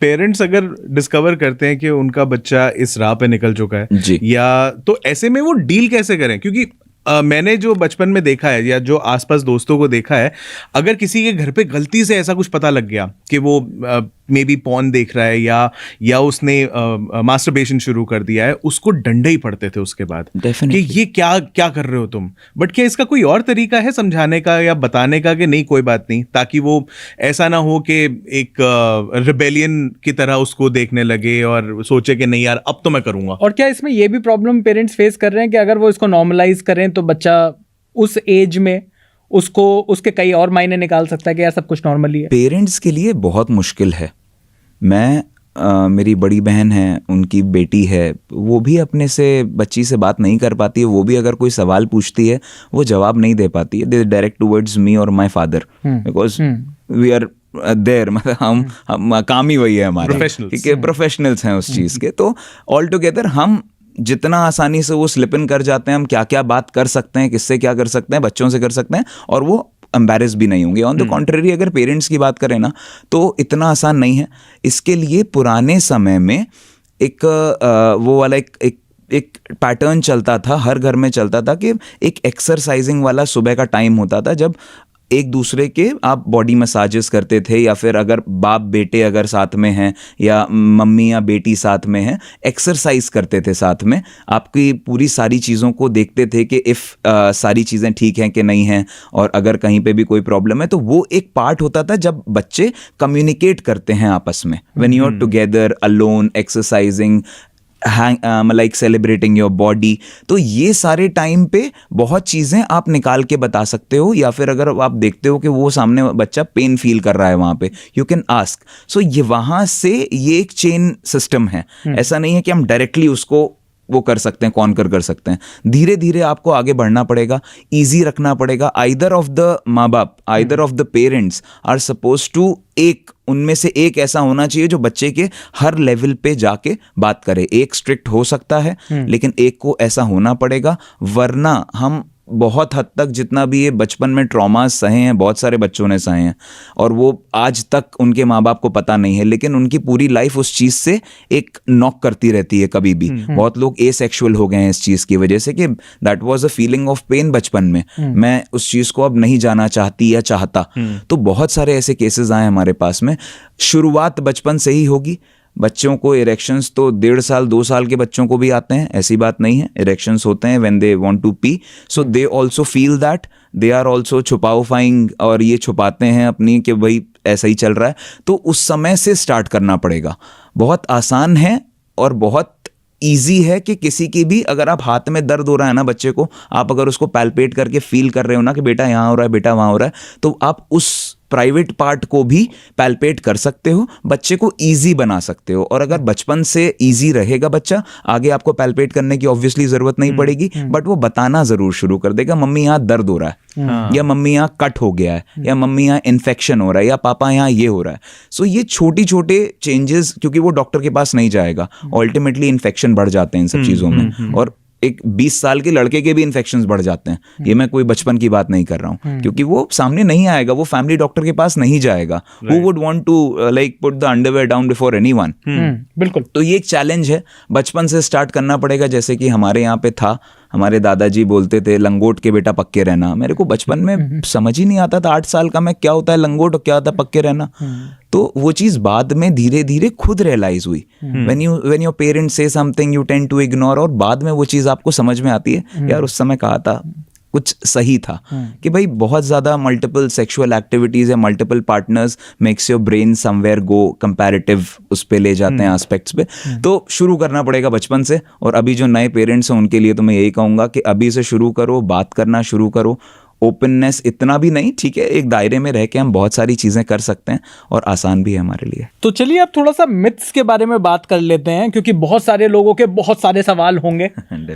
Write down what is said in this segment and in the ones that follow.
Parents अगर discover करते हैं कि उनका बच्चा इस राह पे निकल चुका है जी। या तो ऐसे में वो डील कैसे करें? क्योंकि मैंने जो बचपन में देखा है या जो आसपास दोस्तों को देखा है, अगर किसी के घर पे गलती से ऐसा कुछ पता लग गया कि वो मे बी पॉर्न देख रहा है या उसने मास्टरबेशन शुरू कर दिया है, उसको डंडे ही पड़ते थे उसके बाद कि ये क्या क्या कर रहे हो तुम। बट क्या इसका कोई और तरीका है समझाने का या बताने का कि नहीं कोई बात नहीं, ताकि वो ऐसा ना हो कि एक रिबेलियन की तरह उसको देखने लगे और सोचे कि नहीं यार अब तो मैं करूंगा। और क्या इसमें ये भी प्रॉब्लम पेरेंट्स फेस कर रहे हैं कि अगर वो इसको नॉर्मलाइज करें तो बच्चा उस एज में उसके कई और मायने निकाल सकता है कि यार सब कुछ नॉर्मली है? पेरेंट्स के लिए बहुत मुश्किल है। मेरी बड़ी बहन है, उनकी बेटी है, वो भी अपने से बच्ची से बात नहीं कर पाती है। वो भी अगर कोई सवाल पूछती है वो जवाब नहीं दे पाती है। दे डायरेक्ट टुवर्ड्स मी और my father because we are there, मतलब हम काम ही वही है हमारा, ठीक है, प्रोफेशनल्स हैं उस चीज़ के। तो ऑल टुगेदर हम जितना आसानी से वो स्लिप इन कर जाते हैं, हम क्या क्या बात कर सकते हैं, किससे क्या कर सकते हैं, बच्चों से कर सकते हैं, और वो एम्बैरेस भी नहीं होंगे। ऑन द कॉन्ट्ररी अगर पेरेंट्स की बात करें ना तो इतना आसान नहीं है। इसके लिए पुराने समय में एक वो वाला एक पैटर्न चलता था, हर घर में चलता था कि एक एक्सरसाइजिंग वाला सुबह का टाइम होता था, जब एक दूसरे के आप बॉडी मसाजेस करते थे, या फिर अगर बाप बेटे अगर साथ में हैं या मम्मी या बेटी साथ में हैं, एक्सरसाइज करते थे साथ में, आपकी पूरी सारी चीज़ों को देखते थे कि इफ़ सारी चीज़ें ठीक हैं कि नहीं हैं, और अगर कहीं पे भी कोई प्रॉब्लम है तो वो एक पार्ट होता था जब बच्चे कम्युनिकेट करते हैं आपस में, when you are together alone exercising like celebrating your body. तो ये सारे टाइम पे बहुत चीज़ें आप निकाल के बता सकते हो, या फिर अगर आप देखते हो कि वो सामने बच्चा पेन फील कर रहा है वहाँ पे, यू कैन आस्क। सो ये वहाँ से ये एक चेन सिस्टम है। ऐसा नहीं है कि हम डायरेक्टली उसको वो कर सकते हैं, कॉन्कर कर सकते हैं। धीरे धीरे आपको आगे बढ़ना पड़ेगा, इजी रखना पड़ेगा। आइदर ऑफ द माँ बाप, either of the parents are suppose to, एक उनमें से एक ऐसा होना चाहिए जो बच्चे के हर लेवल पे जाके बात करे। एक स्ट्रिक्ट हो सकता है लेकिन एक को ऐसा होना पड़ेगा, वरना हम बहुत हद तक जितना भी ये बचपन में ट्रॉमास सहे हैं, बहुत सारे बच्चों ने सहे हैं, और वो आज तक उनके माँ बाप को पता नहीं है, लेकिन उनकी पूरी लाइफ उस चीज़ से एक नॉक करती रहती है कभी भी। बहुत लोग एसेक्सुअल हो गए हैं इस चीज़ की वजह से कि that was a feeling of pain बचपन में, मैं उस चीज़ को अब नहीं जाना चाहती या चाहता। तो बहुत सारे ऐसे केसेस आए हमारे पास में। शुरुआत बचपन से ही होगी। बच्चों को इरेक्शंस तो 1.5 साल 2 साल के बच्चों को भी आते हैं, ऐसी बात नहीं है। इरेक्शंस होते हैं when they want to pee, so they also feel that, they are also छुपाओफाइंग, और ये छुपाते हैं अपनी कि भाई ऐसा ही चल रहा है। तो उस समय से स्टार्ट करना पड़ेगा। बहुत आसान है और बहुत ईजी है कि किसी की भी, अगर आप हाथ में दर्द हो रहा है ना बच्चे को, आप अगर उसको पैल्पेट करके फील कर रहे हो ना कि बेटा यहाँ हो रहा है, बेटा वहाँ हो रहा है, तो आप उस प्राइवेट पार्ट को भी पैल्पेट कर सकते हो, बच्चे को इजी बना सकते हो। और अगर बचपन से इजी रहेगा बच्चा, आगे आपको पैल्पेट करने की ऑब्वियसली जरूरत नहीं पड़ेगी, बट वो बताना जरूर शुरू कर देगा, मम्मी यहाँ दर्द हो रहा है, या मम्मी यहाँ कट हो गया है, या मम्मी यहाँ इन्फेक्शन हो रहा है, या पापा यहाँ ये हो रहा है। सो ये छोटी छोटे चेंजेस, क्योंकि वो डॉक्टर के पास नहीं जाएगा, अल्टीमेटली इन्फेक्शन बढ़ जाते हैं इन सब चीजों में, और एक 20 साल के लड़के के भी इन्फेक्शंस बढ़ जाते हैं। ये मैं कोई बचपन की बात नहीं कर रहा हूँ, क्योंकि वो सामने नहीं आएगा, वो फैमिली डॉक्टर के पास नहीं जाएगा। Who would want to like put the underwear down before anyone? बिल्कुल। तो ये एक चैलेंज है, बचपन से स्टार्ट करना पड़ेगा। जैसे कि हमारे यहाँ पे था, हमारे दादाजी बोलते थे लंगोट के बेटा पक्के रहना। मेरे को बचपन में समझ ही नहीं आता था, 8 साल का मैं, क्या होता है लंगोट और क्या होता है पक्के रहना। तो वो चीज़ बाद में धीरे धीरे खुद रियलाइज हुई। व्हेन योर पेरेंट्स से something you tend to ignore, और बाद में वो चीज़ आपको समझ में आती है, यार उस समय कहा था कुछ सही था, कि भाई बहुत ज़्यादा मल्टीपल सेक्सुअल एक्टिविटीज़ है, multiple partners makes your brain somewhere go comparative, उस पे ले जाते हैं एस्पेक्ट्स पे। तो शुरू करना पड़ेगा बचपन से। और अभी जो नए पेरेंट्स हैं उनके लिए तो मैं यही कहूँगा कि अभी से शुरू करो, बात करना शुरू करो। ओपननेस इतना भी नहीं, ठीक है, एक दायरे में रह के हम बहुत सारी चीज़ें कर सकते हैं, और आसान भी है हमारे लिए। तो चलिए अब थोड़ा सा मिथ्स के बारे में बात कर लेते हैं, क्योंकि बहुत सारे लोगों के बहुत सारे सवाल होंगे।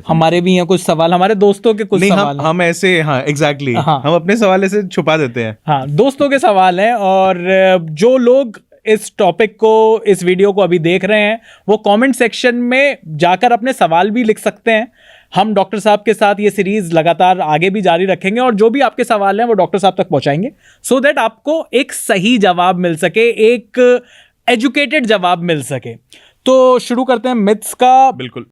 हमारे भी हैं कुछ सवाल, हमारे दोस्तों के कुछ सवाल हम ऐसे, हाँ एग्जैक्टली, हम अपने सवाल ऐसे छुपा देते हैं। हाँ, दोस्तों के सवाल हैं, और जो लोग इस टॉपिक को, इस वीडियो को अभी देख रहे हैं, वो कमेंट सेक्शन में जाकर अपने सवाल भी लिख सकते हैं। हम डॉक्टर साहब के साथ ये सीरीज लगातार आगे भी जारी रखेंगे, और जो भी आपके सवाल हैं वो डॉक्टर साहब तक पहुंचाएंगे, सो दैट आपको एक सही जवाब मिल सके, एक एजुकेटेड जवाब मिल सके। तो शुरू करते हैं मिथ्स का। बिल्कुल।